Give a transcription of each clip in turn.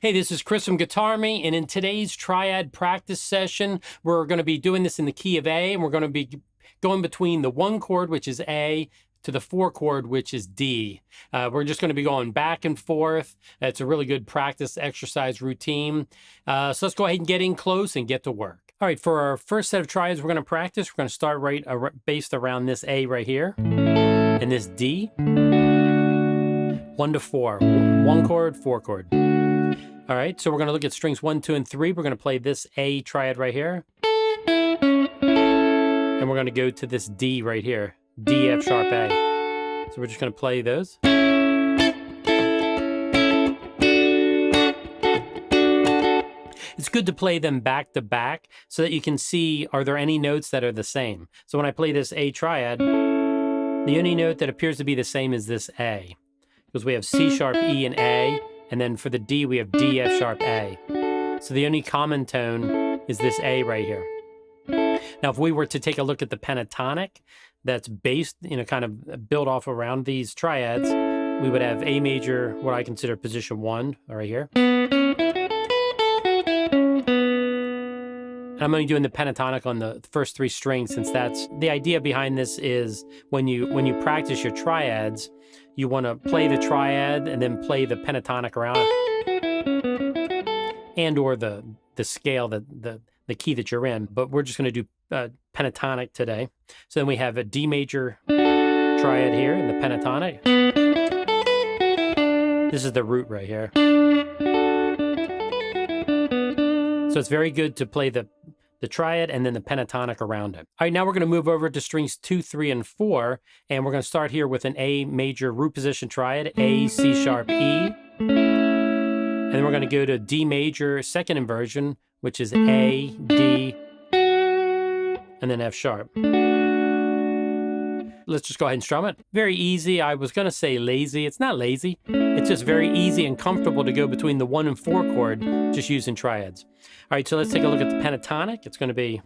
Hey, this is Chris from GuitArmy, and in today's triad practice session, we're going to be doing this in the key of A, and we're going to be going between the 1 chord, which is A, to the 4 chord, which is D. We're just going to be going back and forth. It's a really good practice exercise routine. So let's go ahead and get in close and get to work. All right, for our first set of triads we're going to practice, we're going to start based around this A right here, and this D. 1 to 4, 1 chord, 4 chord. All right, so we're going to look at strings 1, 2, and 3. We're going to play this A triad right here. And we're going to go to this D right here, D, F sharp, A. So we're just going to play those. It's good to play them back to back so that you can see, are there any notes that are the same? So when I play this A triad, the only note that appears to be the same is this A, because we have C sharp, E, and A. And then for the D, we have D, F sharp, A. So the only common tone is this A right here. Now, if we were to take a look at the pentatonic that's based, kind of built off around these triads, we would have A major, what I consider position 1, right here. And I'm only doing the pentatonic on the first 3 strings, since that's the idea behind this. Is when you practice your triads, you want to play the triad and then play the pentatonic around it, and or the scale, the key that you're in. But we're just going to do pentatonic today. So then we have a D major triad here in the pentatonic. This is the root right here. So it's very good to play the triad and then the pentatonic around it. All right, now we're going to move over to strings 2, 3, and 4, and we're going to start here with an A major root position triad, A, C sharp, E. And then we're going to go to D major second inversion, which is A, D, and then F sharp. Let's just go ahead and strum it. Very easy. I was going to say lazy. It's not lazy. It's just very easy and comfortable to go between the 1 and 4 chord, just using triads. All right, so let's take a look at the pentatonic. It's going to be...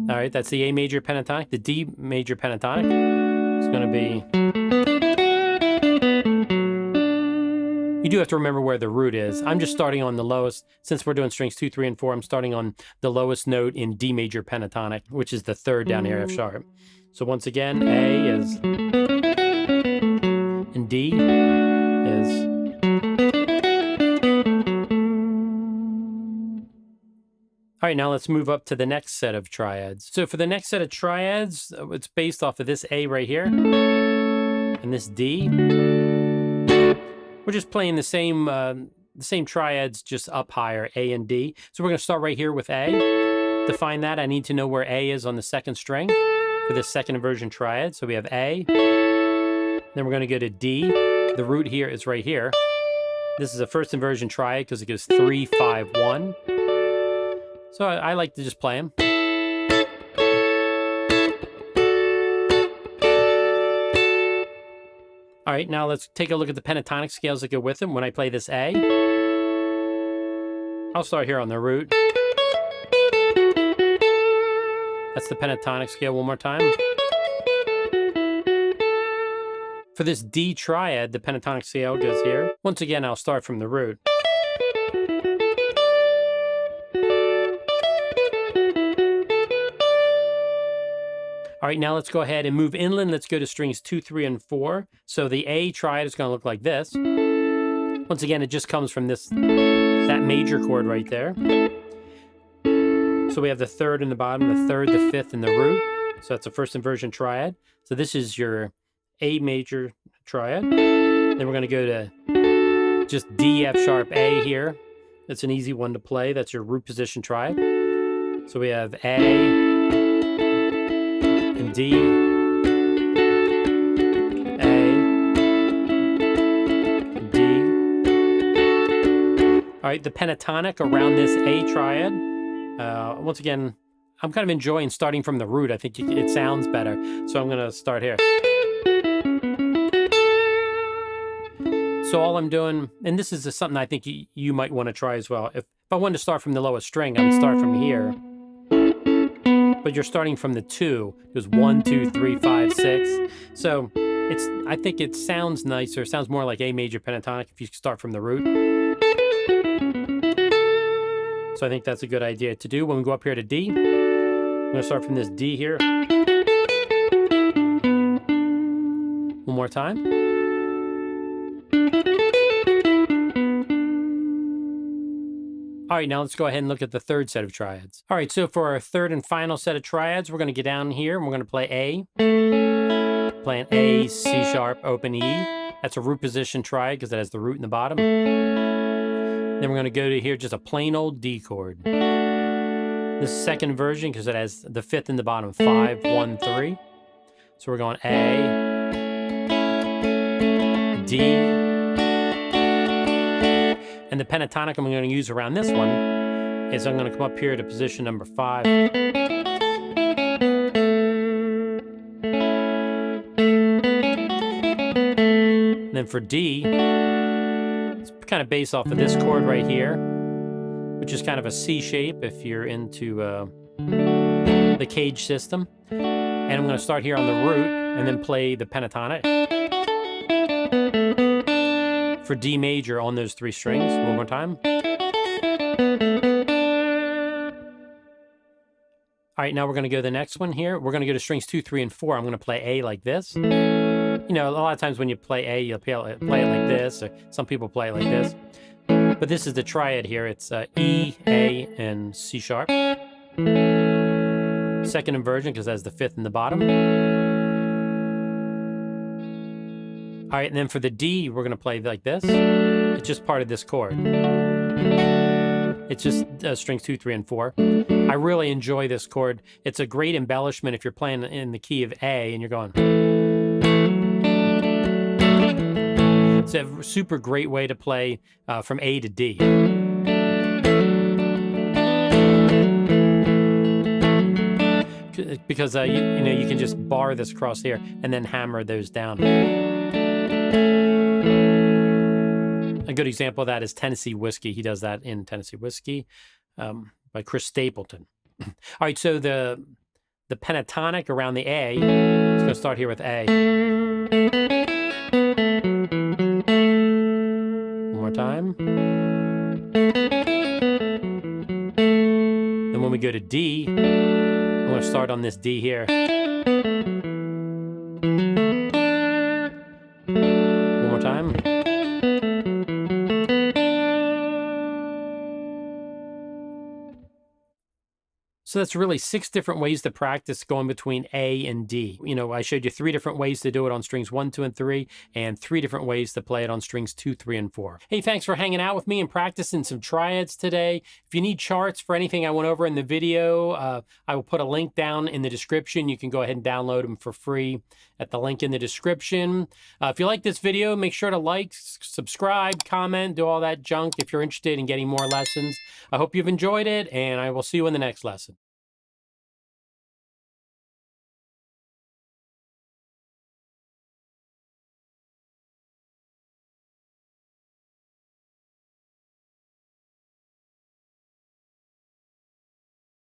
All right, that's the A major pentatonic. The D major pentatonic. It's going to be... You do have to remember where the root is. I'm just starting on the lowest. Since we're doing strings 2, 3, and 4, I'm starting on the lowest note in D major pentatonic, which is the 3rd down here, F sharp. So once again, A is... and D is... All right, now let's move up to the next set of triads. So for the next set of triads, it's based off of this A right here and this D. We're just playing the same triads, just up higher, A and D. So we're going to start right here with A. To find that, I need to know where A is on the 2nd string for this second inversion triad. So we have A. Then we're going to go to D. The root here is right here. This is a first inversion triad because it goes 3, 5, 1. So I like to just play them. All right, now let's take a look at the pentatonic scales that go with them. When I play this A, I'll start here on the root. That's the pentatonic scale one more time. For this D triad, the pentatonic scale goes here. Once again, I'll start from the root. All right, now let's go ahead and move inland. Let's go to strings 2, 3, and 4. So the A triad is going to look like this. Once again, it just comes from that major chord right there. So we have the 3rd in the bottom, the 3rd, the 5th, and the root. So that's a first inversion triad. So this is your A major triad. Then we're going to go to just D, F sharp, A here. That's an easy one to play. That's your root position triad. So we have A, and D, A, D. All right, the pentatonic around this A triad. Once again, I'm kind of enjoying starting from the root. I think it sounds better. So I'm going to start here. So all I'm doing, and this is something I think you might want to try as well. If I wanted to start from the lowest string, I would start from here. But you're starting from the 2. There's 1, 2, 3, 5, 6. So I think it sounds nicer. It sounds more like A major pentatonic if you start from the root. So I think that's a good idea to do. When we go up here to D, I'm going to start from this D here. One more time. All right, now let's go ahead and look at the third set of triads. All right, so for our third and final set of triads, we're going to get down here and we're going to play A. Play an A, C sharp, open E. That's a root position triad because it has the root in the bottom. Then we're going to go to here, just a plain old D chord. This second version because it has the fifth in the bottom, 5, 1, 3. So we're going A, D, and the pentatonic I'm going to use around this one is I'm going to come up here to position number 5. And then for D, it's kind of based off of this chord right here, which is kind of a C shape if you're into the cage system. And I'm going to start here on the root and then play the pentatonic for D major on those 3 strings. One more time. All right, now we're going to go to the next one here. We're going to go to strings 2, 3, and 4. I'm going to play A like this. You know, a lot of times when you play A, you'll play it like this, or some people play it like this. But this is the triad here. It's E, A, and C sharp. Second inversion because that's the fifth in the bottom. All right, and then for the D, we're going to play like this. It's just part of this chord. It's just strings 2, 3, and 4. I really enjoy this chord. It's a great embellishment if you're playing in the key of A and you're going. It's a super great way to play from A to D. Because you know, you can just bar this across here and then hammer those down. A good example of that is Tennessee Whiskey. He does that in Tennessee Whiskey by Chris Stapleton. All right, so the pentatonic around the A, it's going to start here with A. One more time. And when we go to D, I'm going to start on this D here. One more time. So that's really 6 different ways to practice going between A and D. You know, I showed you 3 different ways to do it on strings 1, 2, and 3, and 3 different ways to play it on strings 2, 3, and 4. Hey, thanks for hanging out with me and practicing some triads today. If you need charts for anything I went over in the video, I will put a link down in the description. You can go ahead and download them for free at the link in the description. If you like this video, make sure to like, subscribe, comment, do all that junk if you're interested in getting more lessons. I hope you've enjoyed it, and I will see you in the next lesson.